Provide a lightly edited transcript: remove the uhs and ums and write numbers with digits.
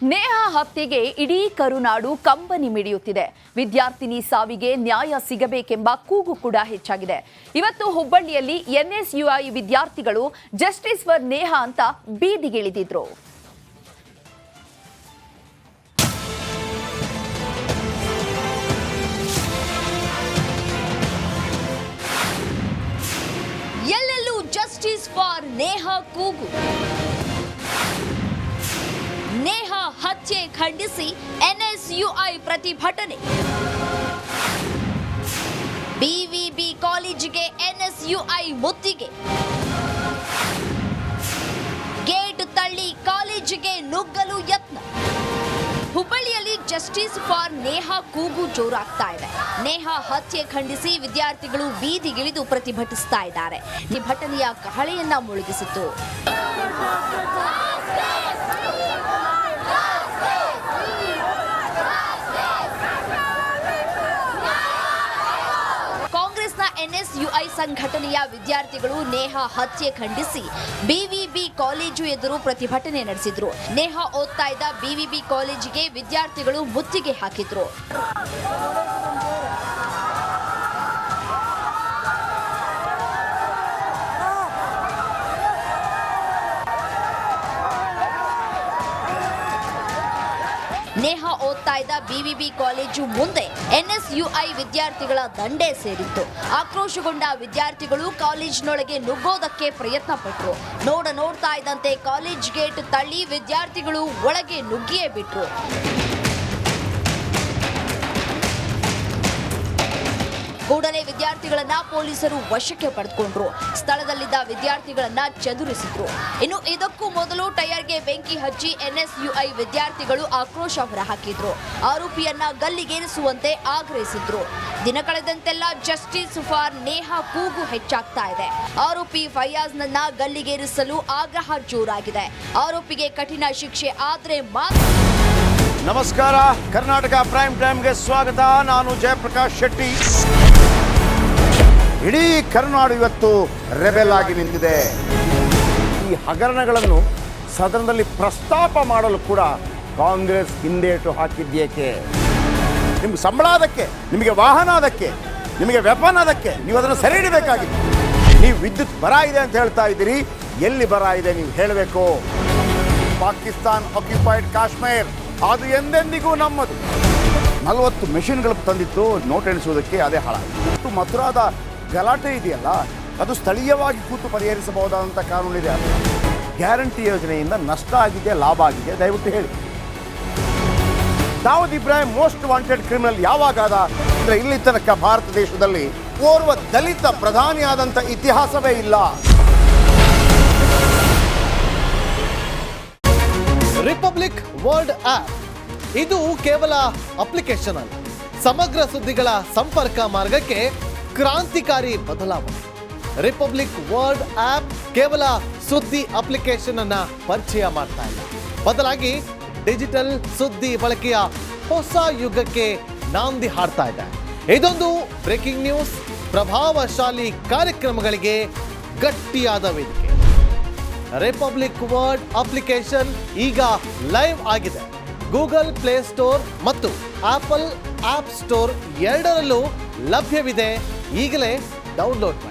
ನೇಹಾ ಹತ್ಯೆಗೆ ಇಡೀ ಕರುನಾಡು ಕಂಬನಿ ಮಿಡಿಯುತ್ತಿದೆ. ವಿದ್ಯಾರ್ಥಿನಿ ಸಾವಿಗೆ ನ್ಯಾಯ ಸಿಗಬೇಕೆಂಬ ಕೂಗು ಕೂಡ ಹೆಚ್ಚಾಗಿದೆ. ಇವತ್ತು ಹುಬ್ಬಳ್ಳಿಯಲ್ಲಿ ಎನ್ಎಸ್ಯುಐ ವಿದ್ಯಾರ್ಥಿಗಳು ಜಸ್ಟಿಸ್ ಫಾರ್ ನೇಹಾ ಅಂತ ಬೀದಿಗಿಳಿದಿದ್ರು. ಎಲ್ಲೆಲ್ಲೂ ಜಸ್ಟಿಸ್ ಫಾರ್ ನೇಹಾ ಕೂಗು. ನೇಹಾ ಹತ್ಯೆ ಖಂಡಿಸಿ ಎನ್ಎಸ್ಯುಐ ಪ್ರತಿಭಟನೆ. ಬಿವಿಬಿ ಕಾಲೇಜಿಗೆ ಎನ್ಎಸ್ಯುಐ ಮುತ್ತಿಗೆ. ಗೇಟ್ ತಳ್ಳಿ ಕಾಲೇಜಿಗೆ ನುಗ್ಗಲು ಯತ್ನ. ಹುಬ್ಬಳ್ಳಿಯಲ್ಲಿ ಜಸ್ಟಿಸ್ ಫಾರ್ ನೇಹಾ ಕೂಗು ಜೋರಾಗ್ತಾ ಇದೆ. ನೇಹಾ ಹತ್ಯೆ ಖಂಡಿಸಿ ವಿದ್ಯಾರ್ಥಿಗಳು ಬೀದಿಗಿಳಿದು ಪ್ರತಿಭಟಿಸ್ತಾ ಇದ್ದಾರೆ. ಪ್ರತಿಭಟನೆಯ ಕಹಳೆಯನ್ನ ಮುಳುಗಿಸಿತು. ಕಾಂಗ್ರೆಸ್ನ ಎನ್ಎಸ್ಯುಐ ಸಂಘಟನೆಯ ವಿದ್ಯಾರ್ಥಿಗಳು ನೇಹಾ ಹತ್ಯೆ ಖಂಡಿಸಿ ಬಿವಿಬಿ ಕಾಲೇಜು ಎದುರು ಪ್ರತಿಭಟನೆ ನಡೆಸಿದ್ರು. ನೇಹಾ ಓದ್ತಾ ಇದ್ದ ಬಿವಿಬಿ ಕಾಲೇಜಿಗೆ ವಿದ್ಯಾರ್ಥಿಗಳು ಮುತ್ತಿಗೆ ಹಾಕಿದ್ರು. ನೇಹಾ ಓದ್ತಾ ಇದ್ದ ಬಿವಿಬಿ ಕಾಲೇಜು ಮುಂದೆ ಎನ್ಎಸ್ಯುಐ ವಿದ್ಯಾರ್ಥಿಗಳ ದಂಡೆ ಸೇರಿತ್ತು. ಆಕ್ರೋಶಗೊಂಡ ವಿದ್ಯಾರ್ಥಿಗಳು ಕಾಲೇಜಿನೊಳಗೆ ನುಗ್ಗೋದಕ್ಕೆ ಪ್ರಯತ್ನ ಪಟ್ಟರು. ನೋಡ್ತಾ ಇದ್ದಂತೆ ಕಾಲೇಜ್ ಗೇಟ್ ತಳ್ಳಿ ವಿದ್ಯಾರ್ಥಿಗಳು ಒಳಗೆ ನುಗ್ಗಿಯೇ ಬಿಟ್ರು. ಕೂಡಲೇ ವಿದ್ಯಾರ್ಥಿಗಳನ್ನ ಪೊಲೀಸರು ವಶಕ್ಕೆ ಪಡೆದುಕೊಂಡ್ರು. ಸ್ಥಳದಲ್ಲಿದ್ದ ವಿದ್ಯಾರ್ಥಿಗಳನ್ನ ಚದುರಿಸಿದ್ರು. ಇನ್ನು ಇದಕ್ಕೂ ಮೊದಲು ಟೈರ್ಗೆ ಬೆಂಕಿ ಹಚ್ಚಿ ಎನ್ಎಸ್ಯುಐ ವಿದ್ಯಾರ್ಥಿಗಳು ಆಕ್ರೋಶ ಹೊರಹಾಕಿದ್ರು. ಆರೋಪಿಯನ್ನ ಗಲ್ಲಿಗೇರಿಸುವಂತೆ ಆಗ್ರಹಿಸಿದ್ರು. ದಿನ ಕಳೆದಂತೆಲ್ಲ ಜಸ್ಟಿಸ್ ಫಾರ್ ನೇಹಾ ಕೂಗು ಹೆಚ್ಚಾಗ್ತಾ ಇದೆ. ಆರೋಪಿ ಫಯಾಜ್ನನ್ನ ಗಲ್ಲಿಗೇರಿಸಲು ಆಗ್ರಹ ಜೋರಾಗಿದೆ. ಆರೋಪಿಗೆ ಕಠಿಣ ಶಿಕ್ಷೆ ಆದ್ರೆ ಮಾತ್ರ. ನಮಸ್ಕಾರ, ಕರ್ನಾಟಕ ಪ್ರೈಮ್ ಟೈಮ್ಗೆ ಸ್ವಾಗತ. ನಾನು ಜಯಪ್ರಕಾಶ್ ಶೆಟ್ಟಿ. ಇಡೀ ಕರ್ನಾಡು ಇವತ್ತು ರೆಬೆಲ್ ಆಗಿ ನಿಂತಿದೆ. ಈ ಹಗರಣಗಳನ್ನು ಸದನದಲ್ಲಿ ಪ್ರಸ್ತಾಪ ಮಾಡಲು ಕೂಡ ಕಾಂಗ್ರೆಸ್ ಹಿಂದೇಟು ಹಾಕಿದ್ದೇಕೆ? ನಿಮ್ಗೆ ಸಂಬಳ ಅದಕ್ಕೆ, ನಿಮಗೆ ವಾಹನ ಅದಕ್ಕೆ, ನಿಮಗೆ ವೆಪನ್ ಅದಕ್ಕೆ, ನೀವು ಅದನ್ನು ಸೆರೆ ಹಿಡಿಬೇಕಾಗಿತ್ತು. ನೀವು ವಿದ್ಯುತ್ ಬರ ಇದೆ ಅಂತ ಹೇಳ್ತಾ ಇದ್ದೀರಿ. ಎಲ್ಲಿ ಬರ ಇದೆ ನೀವು ಹೇಳಬೇಕು. ಪಾಕಿಸ್ತಾನ್ ಆಕ್ಯುಪೈಡ್ ಕಾಶ್ಮೀರ್ ಅದು ಎಂದೆಂದಿಗೂ ನಮ್ಮದು. 40 ಮೆಷಿನ್ಗಳು ತಂದಿತ್ತು ನೋಟ್ ಎಣಿಸುವುದಕ್ಕೆ, ಅದೇ ಹಾಳಾಯಿತು. ಮಥುರಾದ ಗಲಾಟೆ ಇದೆಯಲ್ಲ, ಅದು ಸ್ಥಳೀಯವಾಗಿ ಕೂತು ಪರಿಹರಿಸಬಹುದಾದಂಥ ಕಾನೂನಿದೆ. ಗ್ಯಾರಂಟಿ ಯೋಜನೆಯಿಂದ ನಷ್ಟ ಆಗಿದೆ, ಲಾಭ ಆಗಿದೆ, ದಯವಿಟ್ಟು ಹೇಳಿ. Dawood Ibrahim most wanted criminal ಯಾವಾಗಾದ ಅಂದರೆ ಇಲ್ಲಿ ತನಕ ಭಾರತ ದೇಶದಲ್ಲಿ ಓರ್ವ ದಲಿತ ಪ್ರಧಾನಿಯಾದಂಥ ಇತಿಹಾಸವೇ ಇಲ್ಲ. ರಿಪಬ್ಲಿಕ್ ವರ್ಲ್ಡ್ ಆಪ್ ಇದು ಕೇವಲ ಅಪ್ಲಿಕೇಶನ್ ಅಲ್ಲ, ಸಮಗ್ರ ಸುದ್ದಿಗಳ ಸಂಪರ್ಕ ಮಾರ್ಗಕ್ಕೆ ಕ್ರಾಂತಿಕಾರಿ ಬದಲಾವಣೆ. ರಿಪಬ್ಲಿಕ್ ವರ್ಲ್ಡ್ ಆಪ್ ಕೇವಲ ಸುದ್ದಿ ಅಪ್ಲಿಕೇಶನ್ ಅನ್ನ ಪರಿಚಯ ಮಾಡ್ತಾ ಇಲ್ಲ, ಬದಲಾಗಿ ಡಿಜಿಟಲ್ ಸುದ್ದಿ ಬಳಕೆಯ ಹೊಸ ಯುಗಕ್ಕೆ ನಾಂದಿ ಹಾಡ್ತಾ ಇದೆ. ಇದೊಂದು ಬ್ರೇಕಿಂಗ್ ನ್ಯೂಸ್, ಪ್ರಭಾವಶಾಲಿ ಕಾರ್ಯಕ್ರಮಗಳಿಗೆ ಗಟ್ಟಿಯಾದ ವೇದಿಕೆ. ರಿಪಬ್ಲಿಕ್ ವರ್ಲ್ಡ್ ಅಪ್ಲಿಕೇಶನ್ ಈಗ ಲೈವ್ ಆಗಿದೆ. ಗೂಗಲ್ ಪ್ಲೇ ಸ್ಟೋರ್ ಮತ್ತು ಆಪಲ್ ಆಪ್ ಸ್ಟೋರ್ ಎರಡರಲ್ಲೂ ಲಭ್ಯವಿದೆ. ಈಗಲೇ ಡೌನ್ಲೋಡ್ ಮಾಡಿ.